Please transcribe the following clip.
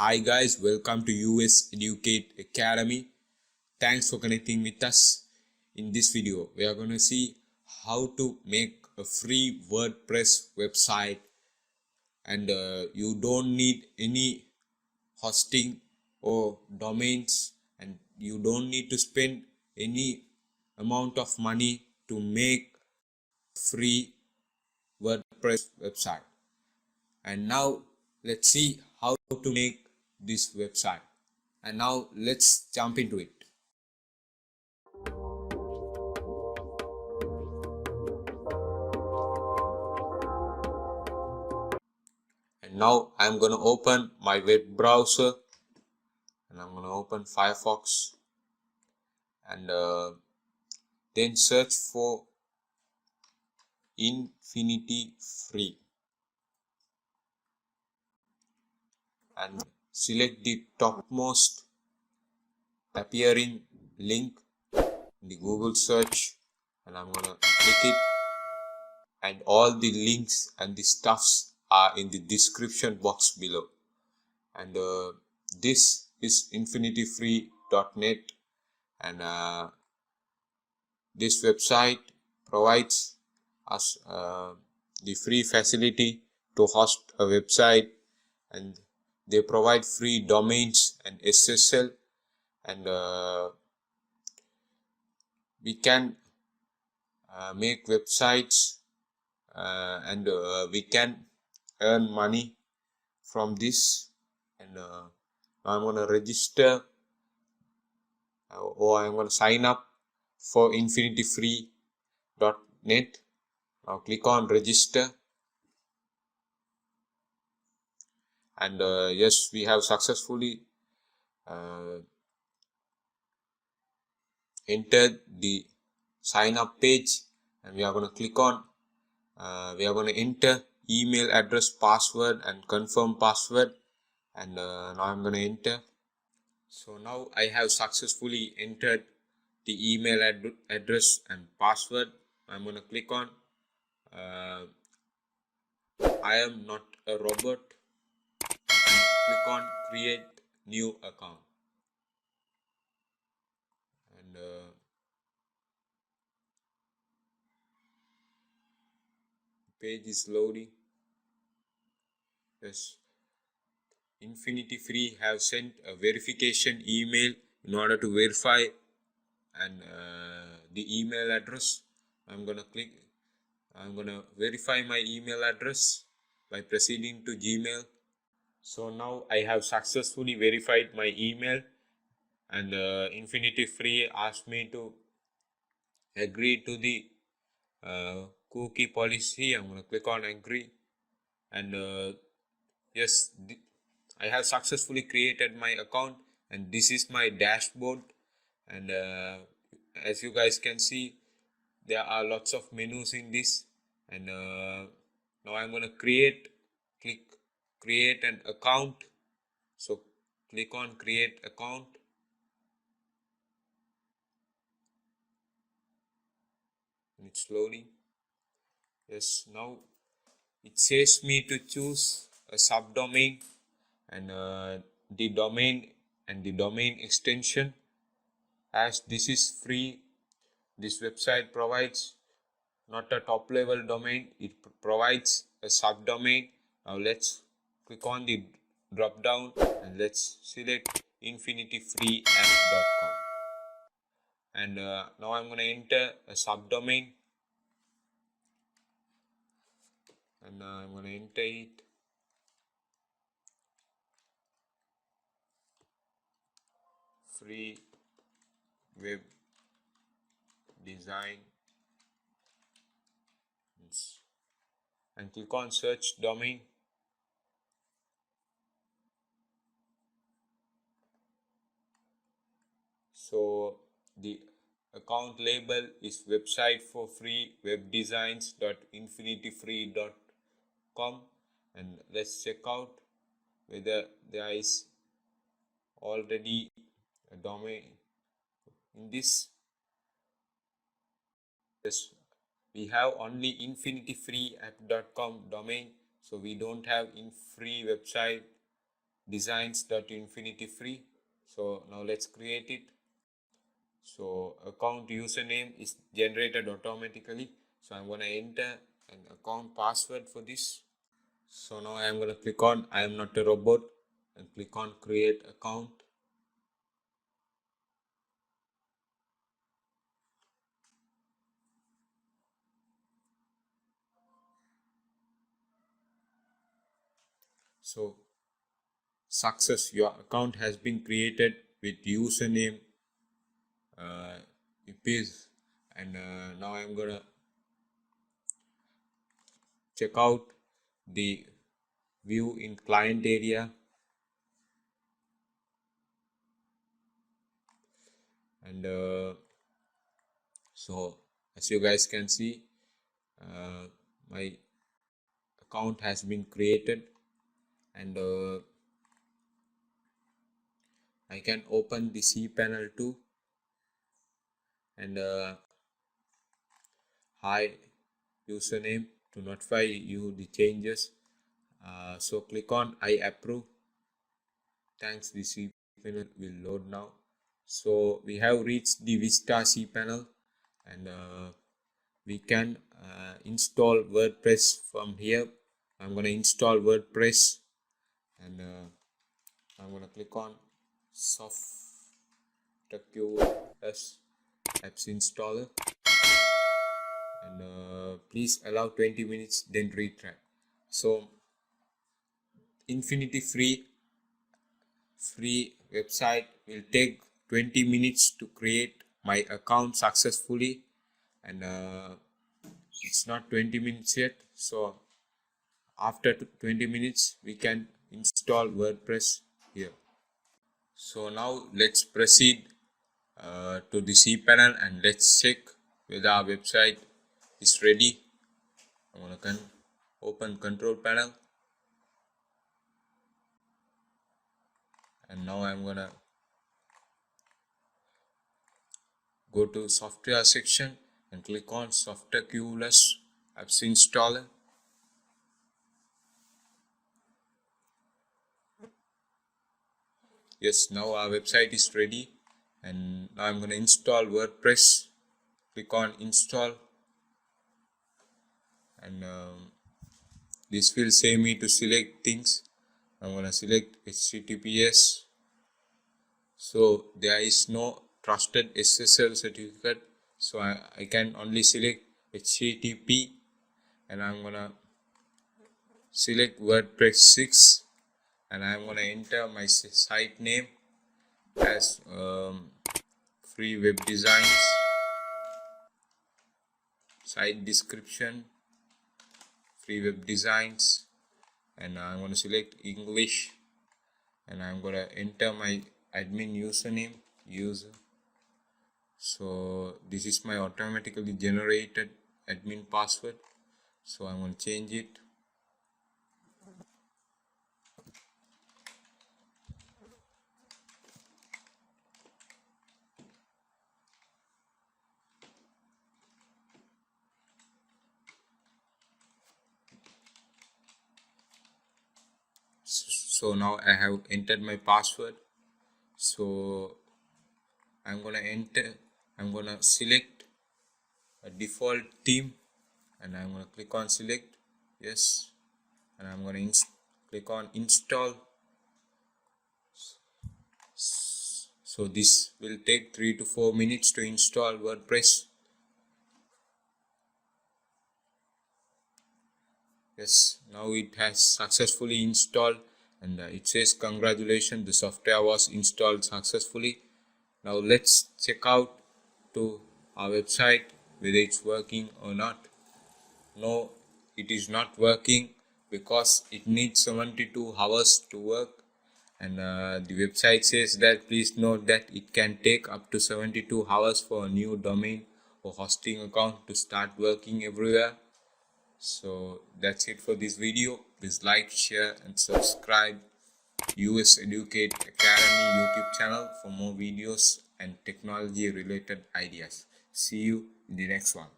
Hi guys, welcome to US Educate Academy. Thanks for connecting with us. In this video, we are going to see how to make a free WordPress website, and you don't need any hosting or domains, and you don't need to spend any amount of money to make a free WordPress website. And now let's see how to make this website. And now let's jump into it. And now I'm going to open my web browser, and I'm going to open Firefox, and then search for infinityfree and select the topmost appearing link in the Google search, and I'm going to click it, and all the links and the stuffs are in the description box below. And this is infinityfree.net, and this website provides us the free facility to host a website, and they provide free domains and SSL, and we can make websites and we can earn money from this. And now I'm going to register or I'm going to sign up for infinityfree.net. Now click on register, and yes, we have successfully entered the sign up page, and we are going to click on we are going to enter email address, password, and confirm password. And now I'm going to enter. So now I have successfully entered the email address and password. I'm going to click on I am not a robot, and click on create new account. And page is loading. Yes, infinityfree have sent a verification email in order to verify and the email address. I'm gonna verify my email address by proceeding to Gmail. So now I have successfully verified my email, and infinityfree asked me to agree to the cookie policy. I'm gonna click on agree, and yes, I have successfully created my account, and this is my dashboard. And as you guys can see, there are lots of menus in this. And now I'm going to click create an account. So click on create account, and it's loading. Yes, now it says me to choose a subdomain, and the domain and the domain extension. As this is free, this website provides not a top level domain, it provides a subdomain. Now let's click on the drop down, and let's select infinityfreeapp.com. And now I'm going to enter a subdomain, and I'm going to enter it. Free web design, and click on search domain. So the account label is website for free web designs.infinityfree.com, and let's check out whether there is already a domain in this. Yes, we have only infinityfreeapp.com domain, so we don't have in free website designs.infinityfree. So now let's create it. So account username is generated automatically. So I'm going to enter an account password for this. So now I'm going to click on I am not a robot and click on create account. So success, your account has been created with username IPs, and now I'm gonna check out the view in client area, and so as you guys can see, my account has been created, and I can open the cPanel too, and hi username to notify you the changes. So click on I approve. Thanks, the cPanel will load now. So we have reached the Vista cPanel, and we can install WordPress from here. I'm going to install WordPress, and I'm going to click on SoftQS apps installer, and please allow 20 minutes, then retry. So infinity free website will take 20 minutes to create my account successfully, and it's not 20 minutes yet. So after 20 minutes we can install WordPress here. So now let's proceed to the cPanel, and let's check whether our website is ready. I'm gonna open control panel, and now I'm gonna go to software section and click on SoftQS apps installer. Yes, now our website is ready, and now I'm going to install WordPress. Click on install, and this will say me to select things. I'm going to select HTTPS. So there is no trusted SSL certificate, so I can only select HTTP, and I'm going to select WordPress 6, and I'm going to enter my site name as free web designs, site description, free web designs, and I'm going to select English, and I'm going to enter my admin username user. So this is my automatically generated admin password, so I'm going to change it. So now I have entered my password. So I'm going to select a default theme, and I'm going to click on select, yes, and I'm going to click on install. So this will take 3 to 4 minutes to install WordPress. Yes, now it has successfully installed, and it says congratulations, the software was installed successfully. Now let's check out to our website whether it's working or not. No, it is not working because it needs 72 hours to work, and the website says that please note that it can take up to 72 hours for a new domain or hosting account to start working everywhere. So that's it for this video. Please like, share and subscribe US Educate Academy YouTube channel for more videos and technology related ideas. See you in the next one.